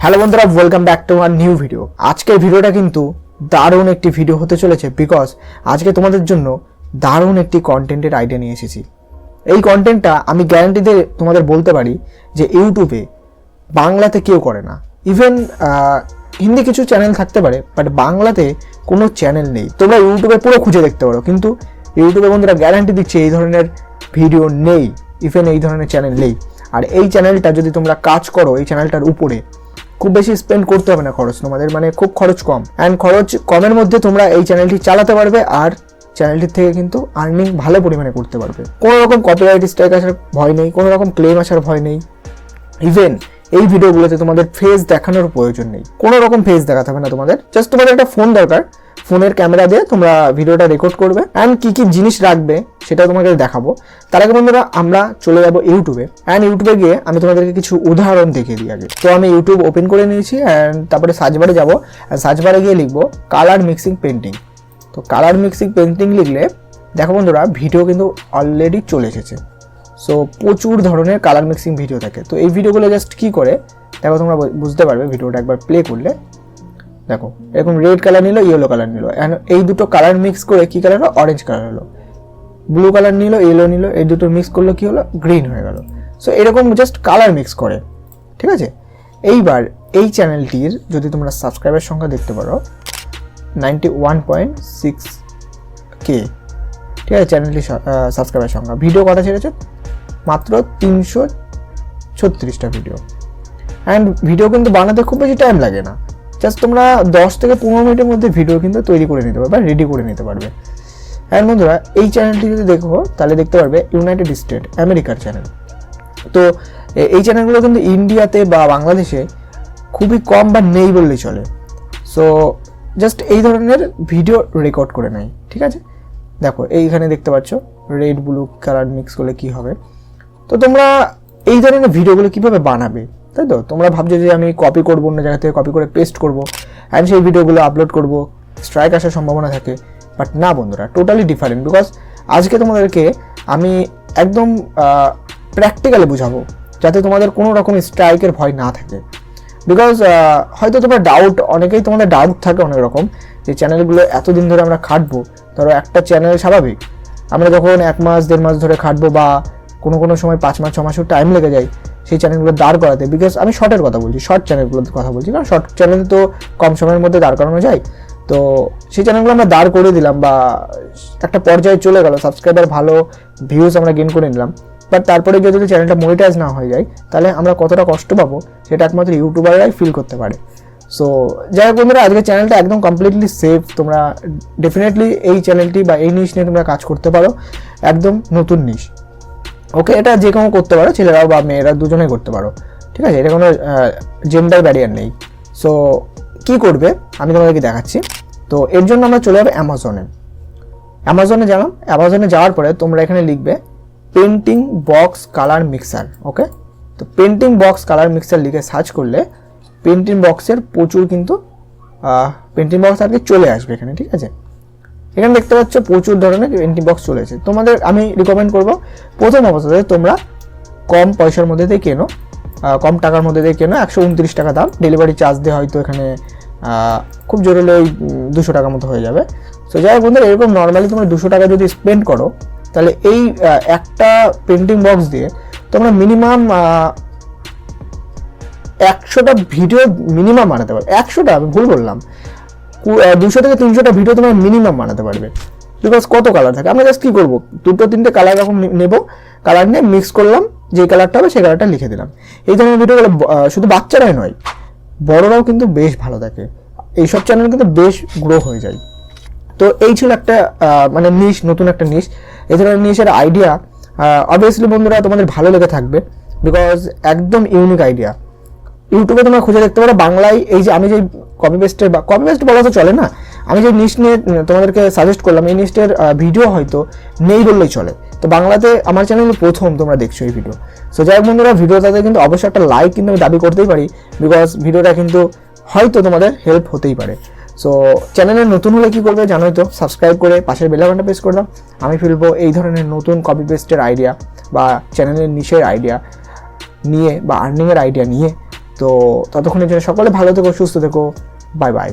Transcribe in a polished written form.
Hello বন্ধুরা, welcome back to our new video. আজকের ভিডিওটা কিন্তু দারুণ একটি ভিডিও হতে চলেছে, বিকজ আজকে তোমাদের জন্য দারুণ একটি কন্টেন্টের আইডিয়া নিয়ে এসেছি। এই কন্টেন্টটা আমি গ্যারান্টি দিয়ে তোমাদের বলতে পারি যে ইউটিউবে বাংলাতে কেউ করে না। ইভেন হিন্দি কিছু চ্যানেল থাকতে পারে, বাট বাংলাতে কোনো চ্যানেল নেই। তোমরা ইউটিউবে পুরো খুঁজে দেখতে পারো, কিন্তু ইউটিউবে বন্ধুরা গ্যারান্টি দিচ্ছে এই ধরনের ভিডিও নেই, ইভেন এই ধরনের চ্যানেল নেই। আর এই চ্যানেলটা যদি তোমরা কাজ করো, এই চ্যানেলটার উপরে খুব বেশি স্পেন্ড করতে হবে না খরচ, তোমাদের মানে খুব খরচ কম, অ্যান্ড খরচ কমের মধ্যে তোমরা এই চ্যানেলটি চালাতে পারবে, আর চ্যানেলটির থেকে কিন্তু আর্নিং ভালো পরিমাণে করতে পারবে। কোনো রকম কপিরাইট স্ট্রাইক আসার ভয় নেই, কোনো রকম ক্লেম আসার ভয় নেই। ইভেন এই ভিডিওগুলোতে তোমাদের ফেস দেখানোর প্রয়োজন নেই, কোনো রকম ফেস দেখাতে হবে না তোমাদের। জাস্ট তোমাদের একটা ফোন দরকার, ফোনের ক্যামেরা দিয়ে তোমরা ভিডিওটা রেকর্ড করবে, অ্যান্ড কী কী জিনিস রাখবে সেটা তোমাকে দেখাবো। তার আগে বন্ধুরা আমরা চলে যাবো ইউটিউবে, অ্যান্ড ইউটিউবে গিয়ে আমি তোমাদেরকে কিছু উদাহরণ দেখিয়ে দিই আগে। তো আমি ইউটিউব ওপেন করে নিয়েছি, অ্যান্ড তারপরে সার্চ বারে যাবো, সার্চ বারে গিয়ে লিখবো কালার মিক্সিং পেন্টিং। তো কালার মিক্সিং পেন্টিং লিখলে দেখো বন্ধুরা ভিডিও কিন্তু অলরেডি চলে এসেছে। সো প্রচুর ধরনের কালার মিক্সিং ভিডিও থাকে। তো এই ভিডিওগুলো জাস্ট কী করে দেখো, তোমরা বুঝতে পারবে ভিডিওটা একবার প্লে করলে। দেখো এরকম রেড কালার নিল, ইয়েলো কালার নিল, অ্যান্ড এই দুটো কালার মিক্স করে কী কালার হলো, অরেঞ্জ কালার হলো। ব্লু কালার নিল, ইয়েলো নিল, এই দুটো মিক্স করলো কী হলো, গ্রিন হয়ে গেল। সো এরকম জাস্ট কালার মিক্স করে, ঠিক আছে। এইবার এই চ্যানেলটির যদি তোমরা সাবস্ক্রাইবার সংখ্যা দেখতে পারো 91.6K, ঠিক আছে চ্যানেলটির সাবস্ক্রাইবার সংখ্যা। ভিডিও কটা ছেড়েছে, মাত্র 336টা ভিডিও। অ্যান্ড ভিডিও কিন্তু বানাতে খুব বেশি টাইম লাগে না, জাস্ট তোমরা 10 থেকে 15 মিনিটের মধ্যে ভিডিও কিন্তু তৈরি করে নিতে পারবে বা রেডি করে নিতে পারবে। অ্যান্ড বন্ধুরা এই চ্যানেলটি যদি দেখো তাহলে দেখতে পারবে ইউনাইটেড স্টেট আমেরিকার চ্যানেল। তো এই চ্যানেলগুলো কিন্তু ইন্ডিয়াতে বা বাংলাদেশে খুবই কম বা নেই বললেই চলে। সো জাস্ট এই ধরনের ভিডিও রেকর্ড করে নেয়, ঠিক আছে। দেখো এইখানে দেখতে পাচ্ছ রেড ব্লু কালার মিক্স করলে কী হবে। তো তোমরা এই ধরনের ভিডিওগুলো কীভাবে বানাবে, তাই তো তোমরা ভাবছো যে আমি কপি করবো, অন্য জায়গা থেকে কপি করে পেস্ট করবো অ্যান্ড সেই ভিডিওগুলো আপলোড করবো, স্ট্রাইক আসার সম্ভাবনা থাকে। বাট না বন্ধুরা, টোটালি ডিফারেন্ট। বিকজ আজকে তোমাদেরকে আমি একদম প্র্যাকটিক্যালি বুঝাবো, যাতে তোমাদের কোনো রকম স্ট্রাইকের ভয় না থাকে। বিকজ হয়তো তোমার অনেকেই তোমাদের ডাউট থাকে অনেক রকম, যে চ্যানেলগুলো এতদিন ধরে আমরা খাটবো। ধরো একটা চ্যানেল স্বাভাবিক, আমরা যখন 1 মাস 1.5 মাস ধরে খাটবো, বা কোনো সময় 5 মাস 6 মাসও টাইম লেগে যায় সেই চ্যানেলগুলো দাঁড় করাতে। বিকজ আমি শর্টের কথা বলছি, শর্ট চ্যানেলগুলোর কথা বলছি, কারণ শর্ট চ্যানেল তো কম সময়ের মধ্যে দাঁড় করানো যায়। তো সেই চ্যানেলগুলো আমরা দাঁড় করে দিলাম, বা একটা পর্যায়ে চলে গেল, সাবস্ক্রাইবার ভালো, ভিউজ আমরা গেইন করে নিলাম। বাট তারপরে যদি চ্যানেলটা মনিটাইজ না হয়ে যায়, তাহলে আমরা কতটা কষ্ট পাবো সেটা একমাত্র ইউটিউবাররাই ফিল করতে পারে। সো যাই হোক বন্ধুরা, আজকে চ্যানেলটা একদম কমপ্লিটলি সেফ। তোমরা ডেফিনেটলি এই চ্যানেলটি বা এই নিশ নিয়ে তোমরা কাজ করতে পারো, একদম নতুন নিশ। ওকে, এটা যে কোনো করতে পারো, ছেলেরাও বা মেয়েরা দুজনেই করতে পারো, ঠিক আছে। এটা কোনো জেন্ডার ব্যারিয়ার নেই। সো কী করবে আমি তোমাদেরকে দেখাচ্ছি। তো এর জন্য আমরা চলে যাবো অ্যামাজনে গেলাম। অ্যামাজনে যাওয়ার পরে তোমরা এখানে লিখবে পেন্টিং বক্স কালার মিক্সার। ওকে, তো পেন্টিং বক্স কালার মিক্সার লিখে সার্চ করলে পেন্টিং বক্সের প্রচুর কিন্তু পেন্টিং বক্স আর কি চলে আসবে এখানে, ঠিক আছে। এখানে দেখতে পাচ্ছ প্রচুর ধরনের পেন্টিং বক্স চলেছে। তোমাদের আমি রিকমেন্ড করবো প্রথম অবস্থাতে তোমরা কম পয়সার মধ্যে দিয়ে কেনো, কম টাকার মধ্যে দিয়ে কেনো। 129 টাকা দাম, ডেলিভারি চার্জ দিয়ে হয়তো এখানে খুব জোর হলে ওই 200 টাকার মতো হয়ে যাবে। সো যাই হোক বন্ধুরা, এরকম নর্মালি তোমরা 200 টাকা যদি স্পেন্ড করো, তাহলে এই একটা পেন্টিং বক্স দিয়ে তোমরা মিনিমাম 100টা ভিডিও মিনিমাম বানাতে পারবে। 100টা আমি ভুল বললাম, 200 থেকে 300টা ভিডিও তোমরা মিনিমাম বানাতে পারবে। বিকজ কত কালার থাকে, আমরা জাস্ট কী করবো, 2-3টে কালার এরকম নেবো, কালার নিয়ে মিক্স করলাম, যে কালারটা হবে সেই কালারটা লিখে দিলাম। এই ধরনের ভিডিওগুলো শুধু বাচ্চারাই নয়, বড়রাও কিন্তু বেশ ভালো থাকে। এইসব চ্যানেল কিন্তু বেশ গ্রো হয়ে যায়। তো এই ছিল একটা মানে নিশ, নতুন একটা নিশ। এই ধরনের নিশের আইডিয়া অবভিয়াসলি বন্ধুরা তোমাদের ভালো লেগে থাকবে, বিকজ একদম ইউনিক আইডিয়া। ইউটিউবে তোমরা খুঁজে দেখতে পারো বাংলায়। এই যে আমি যে কপি পেস্ট বলা তো চলে না, আমি যে নিশ নিয়ে তোমাদেরকে সাজেস্ট করলাম, এই নিশটার ভিডিও হয়তো নেই বললেই চলে। তো বাংলাতে আমার চ্যানেলে প্রথম তোমরা দেখছো এই ভিডিও। সো যাই হোক বন্ধুরা, ভিডিওটাতে কিন্তু অবশ্যই একটা লাইক কিন্তু আমি দাবি করতেই পারি, বিকজ ভিডিওটা কিন্তু হয়তো তোমাদের হেল্প হতেই পারে। সো চ্যানেলে নতুন হলে কী করবে জানোই তো, সাবস্ক্রাইব করে পাশের বেল আইকনটা প্রেস করে দাও। আমি ফেলবো এই ধরনের নতুন কপি পেস্টের আইডিয়া বা চ্যানেলের নিশের আইডিয়া নিয়ে বা আর্নিংয়ের আইডিয়া নিয়ে তো ততক্ষণের জন্য সকলে ভালো থেকো, সুস্থ থেকো, বাই বাই।